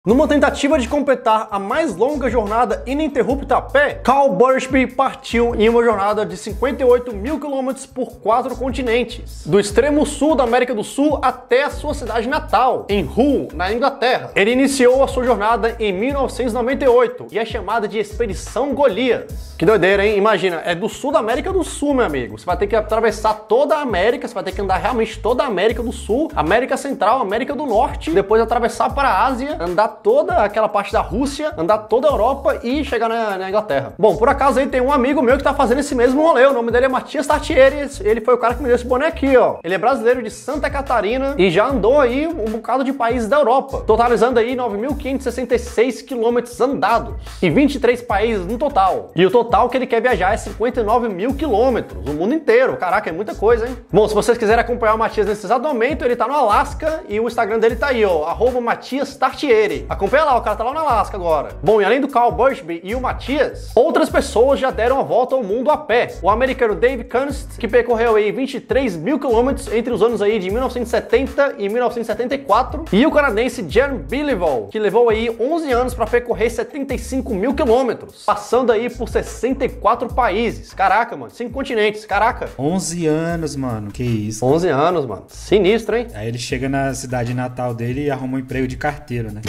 Numa tentativa de completar a mais longa jornada ininterrupta a pé, Carl Bushby partiu em uma jornada de 58 mil quilômetros por 4 continentes, do extremo sul da América do Sul até a sua cidade natal, em Hull, na Inglaterra. Ele iniciou a sua jornada em 1998 e é chamada de Expedição Golias. Que doideira, hein? Imagina, é do sul da América do Sul, meu amigo. Você vai ter que atravessar toda a América, você vai ter que andar realmente toda a América do Sul, América Central, América do Norte, depois atravessar para a Ásia, andar toda aquela parte da Rússia, andar toda a Europa e chegar na Inglaterra. Bom, por acaso aí tem um amigo meu que tá fazendo esse mesmo rolê, o nome dele é Matias Tartieri, ele foi o cara que me deu esse boné aqui, ó. Ele é brasileiro de Santa Catarina e já andou aí um bocado de países da Europa, totalizando aí 9.566 quilômetros andados e 23 países no total. E o total que ele quer viajar é 59 mil quilômetros, o mundo inteiro. Caraca, é muita coisa, hein? Bom, se vocês quiserem acompanhar o Matias nesse exato momento, ele tá no Alasca e o Instagram dele tá aí, ó, @Matias Tartieri. Acompanha lá, o cara tá lá no Alasca agora. Bom, e além do Carl Bushby e o Matias, outras pessoas já deram a volta ao mundo a pé. O americano Dave Kunst, que percorreu aí 23 mil quilômetros entre os anos aí de 1970 e 1974, e o canadense Jan Beliveau, que levou aí 11 anos para percorrer 75 mil quilômetros, passando aí por 64 países. Caraca, mano, 5 continentes, caraca. 11 anos, mano, que isso. 11 anos, mano, sinistro, hein? Aí ele chega na cidade natal dele e arruma um emprego de carteiro, né?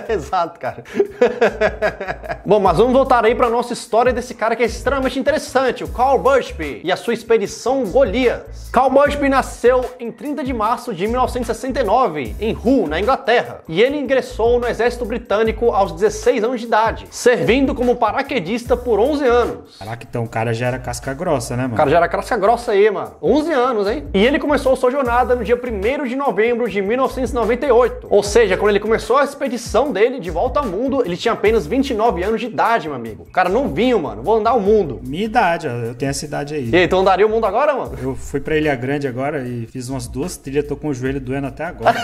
Exato, cara. Bom, mas vamos voltar aí pra nossa história desse cara que é extremamente interessante, o Carl Bushby e a sua expedição Golias. Carl Bushby nasceu em 30 de março de 1969, em Hull, na Inglaterra, e ele ingressou no exército britânico aos 16 anos de idade, servindo como paraquedista por 11 anos. Caraca, então o cara já era casca grossa, né, mano? O cara já era casca grossa aí, mano. 11 anos, hein? E ele começou sua jornada no dia 1º de novembro de 1998, ou seja, quando ele começou a expedição dele de volta ao mundo, ele tinha apenas 29 anos de idade, meu amigo. O cara novinho, mano. Vou andar o mundo. Minha idade, ó. Eu tenho essa idade aí. E aí, tu andaria o mundo agora, mano? Eu fui pra Ilha Grande agora e fiz umas 2 trilhas, tô com o joelho doendo até agora.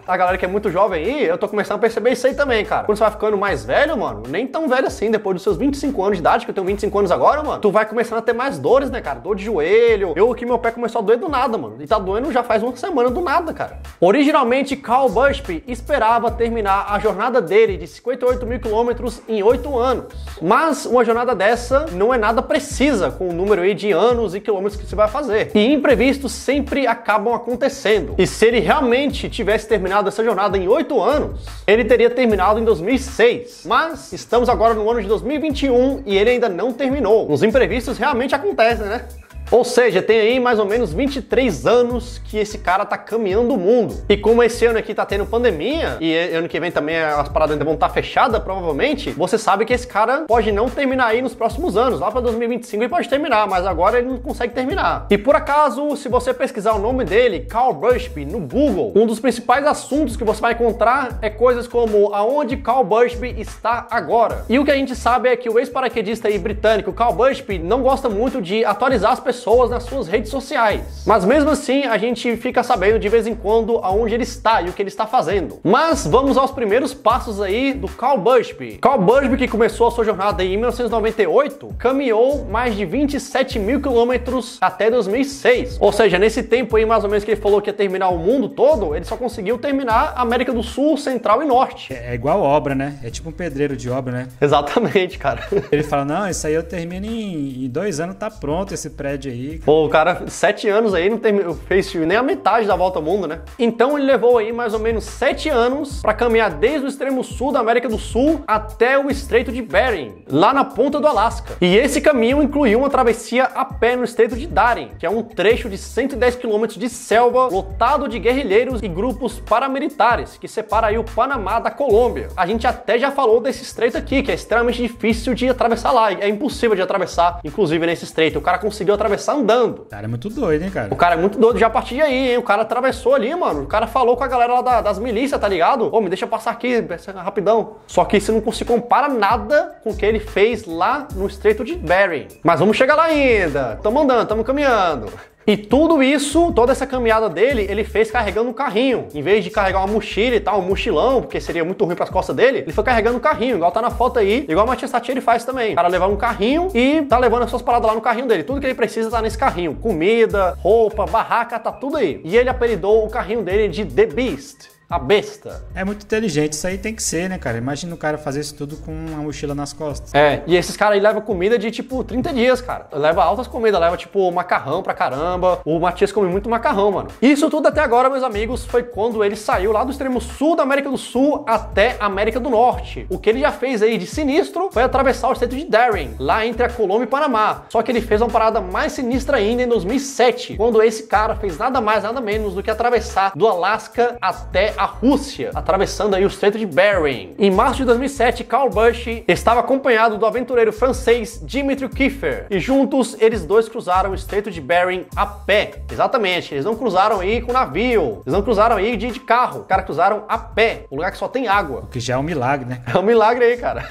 A galera que é muito jovem aí, eu tô começando a perceber isso aí também, cara. Quando você vai ficando mais velho, mano, nem tão velho assim, depois dos seus 25 anos de idade, que eu tenho 25 anos agora, mano, tu vai começando a ter mais dores, né, cara? Dor de joelho. Eu aqui, meu pé começou a doer do nada, mano. E tá doendo já faz uma semana do nada, cara. Originalmente, Carl Bushby esperava terminar a jornada dele de 58 mil quilômetros em 8 anos. Mas uma jornada dessa não é nada precisa com o número aí de anos e quilômetros que você vai fazer. E imprevistos sempre acabam acontecendo. E se ele realmente tivesse terminado essa jornada em 8 anos, ele teria terminado em 2006. Mas estamos agora no ano de 2021 e ele ainda não terminou. Os imprevistos realmente acontecem, né? Ou seja, tem aí mais ou menos 23 anos que esse cara tá caminhando o mundo. E como esse ano aqui tá tendo pandemia, e ano que vem também as paradas ainda vão estar fechadas, provavelmente, você sabe que esse cara pode não terminar aí nos próximos anos. Lá pra 2025 ele pode terminar, mas agora ele não consegue terminar. E por acaso, se você pesquisar o nome dele, Carl Bushby, no Google, um dos principais assuntos que você vai encontrar é coisas como aonde Carl Bushby está agora. E o que a gente sabe é que o ex-paraquedista aí britânico, Carl Bushby, não gosta muito de atualizar as pessoas nas suas redes sociais. Mas mesmo assim, a gente fica sabendo de vez em quando aonde ele está e o que ele está fazendo. Mas vamos aos primeiros passos aí do Carl Bushby. Carl Bushby, que começou a sua jornada em 1998, caminhou mais de 27 mil quilômetros até 2006. Ou seja, nesse tempo aí, mais ou menos, que ele falou que ia terminar o mundo todo, ele só conseguiu terminar a América do Sul, Central e Norte. É igual obra, né? É tipo um pedreiro de obra, né? Exatamente, cara. Ele fala, não, isso aí eu termino em 2 anos, tá pronto esse prédio aí. Pô, o cara, 7 anos aí, não fez nem a metade da volta ao mundo, né? Então ele levou aí mais ou menos 7 anos pra caminhar desde o extremo sul da América do Sul até o Estreito de Bering, lá na ponta do Alasca. E esse caminho incluiu uma travessia a pé no Estreito de Darien, que é um trecho de 110 quilômetros de selva lotado de guerrilheiros e grupos paramilitares, que separa aí o Panamá da Colômbia. A gente até já falou desse estreito aqui, que é extremamente difícil de atravessar lá, é impossível de atravessar, inclusive nesse estreito. O cara conseguiu atravessar andando. O cara é muito doido, hein, cara? O cara é muito doido já a partir de aí, hein? O cara atravessou ali, mano. O cara falou com a galera lá das milícias, tá ligado? Ô, me deixa passar aqui, rapidão. Só que isso não se compara nada com o que ele fez lá no Estreito de Bering. Mas vamos chegar lá ainda. Tamo andando, tamo caminhando. E tudo isso, toda essa caminhada dele, ele fez carregando um carrinho. Em vez de carregar uma mochila e tal, um mochilão, porque seria muito ruim pras costas dele, ele foi carregando um carrinho, igual tá na foto aí, igual o Matias Tartieri faz também. O cara levar um carrinho e tá levando as suas paradas lá no carrinho dele. Tudo que ele precisa tá nesse carrinho. Comida, roupa, barraca, tá tudo aí. E ele apelidou o carrinho dele de The Beast. A besta. É muito inteligente, isso aí tem que ser, né, cara? Imagina o cara fazer isso tudo com uma mochila nas costas. E esses caras aí levam comida de, tipo, 30 dias, cara. Leva altas comidas, leva, tipo, macarrão pra caramba. O Matias come muito macarrão, mano. Isso tudo até agora, meus amigos, foi quando ele saiu lá do extremo sul da América do Sul até a América do Norte. O que ele já fez aí de sinistro foi atravessar o estreito de Darien, lá entre a Colômbia e Panamá. Só que ele fez uma parada mais sinistra ainda em 2007, quando esse cara fez nada mais, nada menos do que atravessar do Alasca até a Rússia, atravessando aí o estreito de Bering. Em março de 2007, Carl Busch estava acompanhado do aventureiro francês Dimitri Kiefer, e juntos eles dois cruzaram o estreito de Bering a pé. Exatamente, eles não cruzaram aí com navio, eles não cruzaram aí de carro, os caras cruzaram a pé, um lugar que só tem água. O que já é um milagre, né? É um milagre aí, cara.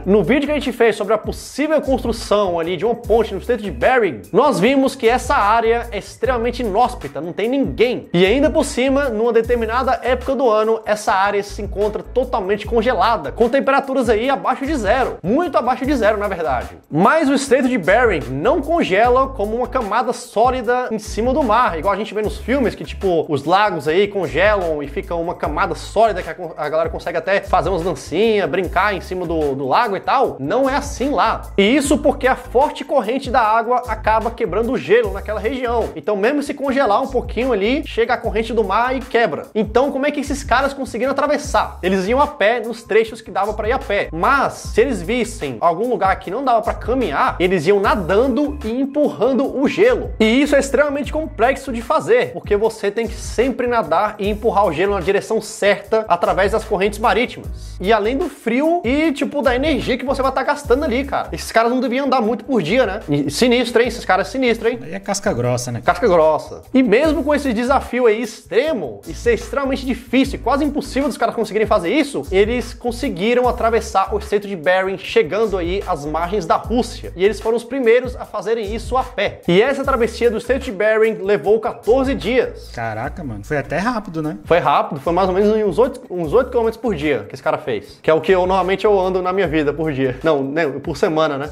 No vídeo que a gente fez sobre a possível construção ali de uma ponte no estreito de Bering, nós vimos que essa área é extremamente inóspita, não tem ninguém. E ainda por cima, numa determinada época do ano, essa área se encontra totalmente congelada, com temperaturas aí abaixo de zero. Muito abaixo de zero, na verdade. Mas o estreito de Bering não congela como uma camada sólida em cima do mar, igual a gente vê nos filmes, que tipo, os lagos aí congelam e fica uma camada sólida que a galera consegue até fazer umas dancinhas, brincar em cima do lago e tal. Não é assim lá. E isso porque a forte corrente da água acaba quebrando o gelo naquela região. Então mesmo se congelar um pouquinho ali, chega a corrente do mar e quebra. Então como é que esses caras conseguiram atravessar? Eles iam a pé nos trechos que dava pra ir a pé. Mas se eles vissem algum lugar que não dava pra caminhar, eles iam nadando e empurrando o gelo. E isso é extremamente complexo de fazer, porque você tem que sempre nadar e empurrar o gelo na direção certa através das correntes marítimas. E além do frio e tipo da energia que você vai estar gastando ali, cara. Esses caras não deviam andar muito por dia, né? E sinistro, hein? Esses caras sinistros, hein? Aí é casca grossa, né? Casca grossa. E mesmo com esse desafio aí extremo e ser extremamente difícil e quase impossível dos caras conseguirem fazer isso, eles conseguiram atravessar o estreito de Bering, chegando aí às margens da Rússia. E eles foram os primeiros a fazerem isso a pé. E essa travessia do estreito de Bering levou 14 dias. Caraca, mano. Foi até rápido, né? Foi rápido, foi mais ou menos uns 8 km por dia que esse cara fez. Que é o que normalmente eu ando na minha vida por dia. Não, por semana, né?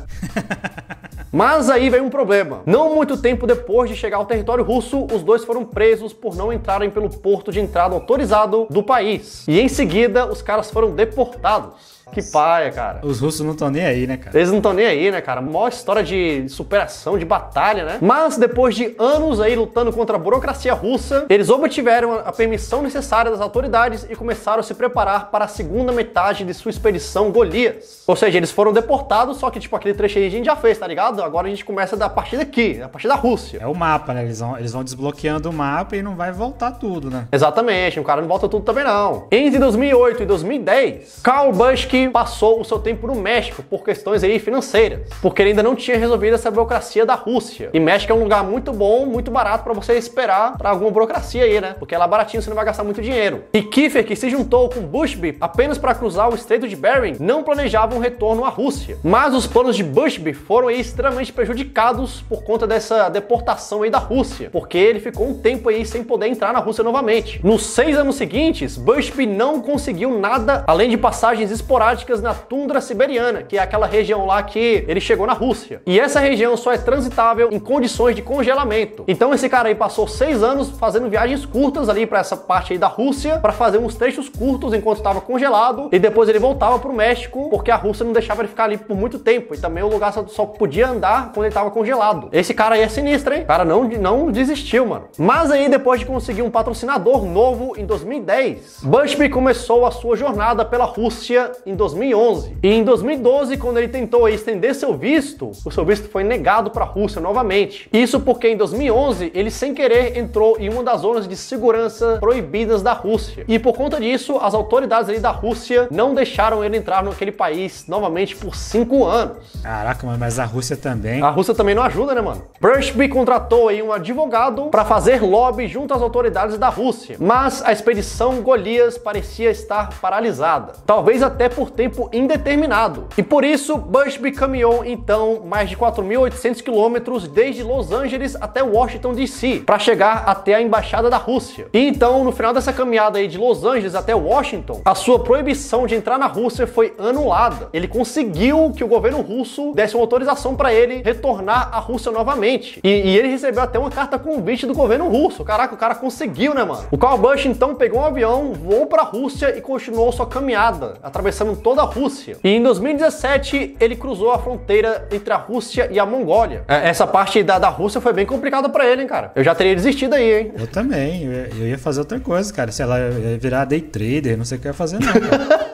Mas aí veio um problema. Não muito tempo depois de chegar ao território russo, os dois foram presos por não entrarem pelo porto de entrada autorizado do país. E em seguida, os caras foram deportados. Que paia, cara. Os russos não estão nem aí, né, cara? Eles não estão nem aí, né, cara? Maior história de superação, de batalha, né? Mas depois de anos aí lutando contra a burocracia russa, eles obtiveram a permissão necessária das autoridades e começaram a se preparar para a segunda metade de sua expedição Golias. Ou seja, eles foram deportados, só que tipo aquele trecho aí a gente já fez, tá ligado? Agora a gente começa a partir daqui, a partir da Rússia. É o mapa, né? Eles vão desbloqueando o mapa e não vai voltar tudo, né? Exatamente, o cara não volta tudo também não. Entre 2008 e 2010, Carl Busch passou o seu tempo no México por questões aí financeiras, porque ele ainda não tinha resolvido essa burocracia da Rússia. E México é um lugar muito bom, muito barato pra você esperar pra alguma burocracia aí, né? Porque lá baratinho você não vai gastar muito dinheiro. E Kiefer, que se juntou com Bushby apenas para cruzar o estreito de Bering, não planejava um retorno à Rússia. Mas os planos de Bushby foram aí extremamente prejudicados por conta dessa deportação aí da Rússia, porque ele ficou um tempo aí sem poder entrar na Rússia novamente. Nos 6 anos seguintes, Bushby não conseguiu nada além de passagens esporádicas na tundra siberiana, que é aquela região lá que ele chegou na Rússia. E essa região só é transitável em condições de congelamento. Então esse cara aí passou 6 anos fazendo viagens curtas ali para essa parte aí da Rússia, para fazer uns trechos curtos enquanto estava congelado, e depois ele voltava pro México, porque a Rússia não deixava ele ficar ali por muito tempo, e também o lugar só podia andar quando ele estava congelado. Esse cara aí é sinistro, hein? O cara não desistiu, mano. Mas aí, depois de conseguir um patrocinador novo em 2010, Bushby começou a sua jornada pela Rússia em 2011. E em 2012, quando ele tentou estender seu visto, o seu visto foi negado para a Rússia novamente. Isso porque em 2011, ele sem querer entrou em uma das zonas de segurança proibidas da Rússia. E por conta disso, as autoridades ali da Rússia não deixaram ele entrar naquele país novamente por 5 anos. Caraca, mano, mas a Rússia também. A Rússia também não ajuda, né, mano? Bushby contratou aí um advogado para fazer lobby junto às autoridades da Rússia. Mas a expedição Golias parecia estar paralisada. Talvez até por por tempo indeterminado. E por isso, Busby caminhou então mais de 4.800 quilômetros desde Los Angeles até Washington DC para chegar até a embaixada da Rússia. E então, no final dessa caminhada aí de Los Angeles até Washington, a sua proibição de entrar na Rússia foi anulada. Ele conseguiu que o governo russo desse uma autorização para ele retornar à Rússia novamente. E ele recebeu até uma carta convite do governo russo. Caraca, o cara conseguiu, né, mano? O Karl Busch então pegou um avião, voou para a Rússia e continuou sua caminhada, atravessando toda a Rússia. E em 2017 ele cruzou a fronteira entre a Rússia e a Mongólia. Essa parte da Rússia foi bem complicada para ele, hein, cara? Eu já teria desistido aí, hein? Eu também. Eu ia fazer outra coisa, cara. Sei lá, eu ia virar day trader, não sei o que eu ia fazer, não, cara.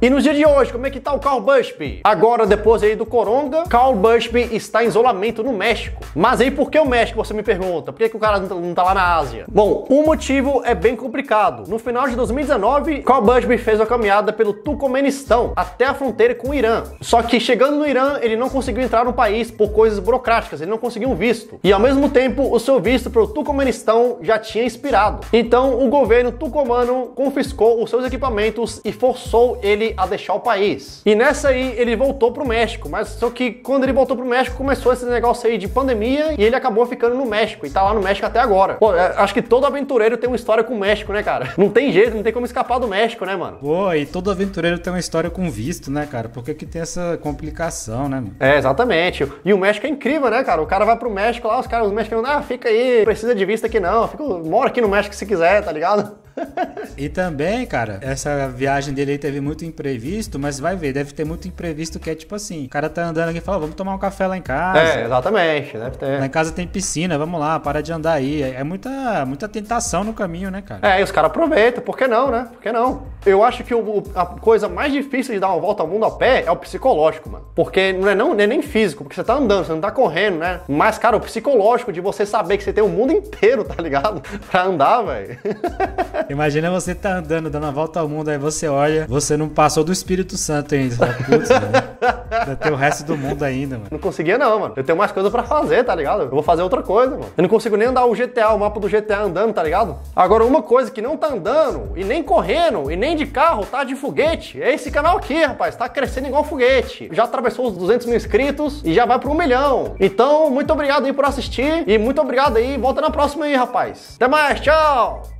E no dia de hoje, como é que tá o Karl Buschby? Agora, depois aí do Coronga, Karl Buschby está em isolamento no México. Mas aí por que o México, você me pergunta? Por que o cara não tá lá na Ásia? Bom, o motivo é bem complicado. No final de 2019, Karl Buschby fez a caminhada pelo Turcomenistão até a fronteira com o Irã. Só que chegando no Irã, ele não conseguiu entrar no país por coisas burocráticas, ele não conseguiu um visto. E ao mesmo tempo, o seu visto para o Turcomenistão já tinha expirado. Então, o governo turcomano confiscou os seus equipamentos e forçou ele a deixar o país. E nessa aí ele voltou pro México, mas só que quando ele voltou pro México começou esse negócio aí de pandemia e ele acabou ficando no México e tá lá no México até agora. Pô, acho que todo aventureiro tem uma história com o México, né, cara? Não tem jeito, não tem como escapar do México, né, mano? Pô, e todo aventureiro tem uma história com visto, né, cara? Por que tem essa complicação, né, mano? Exatamente. E o México é incrível, né, cara? O cara vai pro México lá, os mexicanos, fica aí, precisa de visto aqui não, mora aqui no México se quiser, tá ligado? E também, cara, essa viagem dele aí teve muito imprevisto, mas vai ver, deve ter muito imprevisto que é tipo assim, o cara tá andando aqui e fala, vamos tomar um café lá em casa. Exatamente, deve ter. Lá em casa tem piscina, vamos lá, para de andar aí. É muita tentação no caminho, né, cara? E os caras aproveitam, por que não, né? Por que não? Eu acho que a coisa mais difícil de dar uma volta ao mundo a pé é o psicológico, mano. Porque não é nem físico, porque você tá andando, você não tá correndo, né? Mas, cara, o psicológico de você saber que você tem o mundo inteiro, tá ligado? Pra andar, velho. Imagina você tá andando, dando a volta ao mundo, aí você olha, você não passou do Espírito Santo ainda. Você fala, putz, mano, ainda tem o resto do mundo ainda, mano. Não conseguia não, mano. Eu tenho mais coisa pra fazer, tá ligado? Eu vou fazer outra coisa, mano. Eu não consigo nem andar o mapa do GTA andando, tá ligado? Agora, uma coisa que não tá andando, e nem correndo, e nem de carro, tá de foguete. É esse canal aqui, rapaz. Tá crescendo igual foguete. Já atravessou os 200 mil inscritos e já vai pro 1 milhão. Então, muito obrigado aí por assistir. E muito obrigado aí. Volta na próxima aí, rapaz. Até mais, tchau!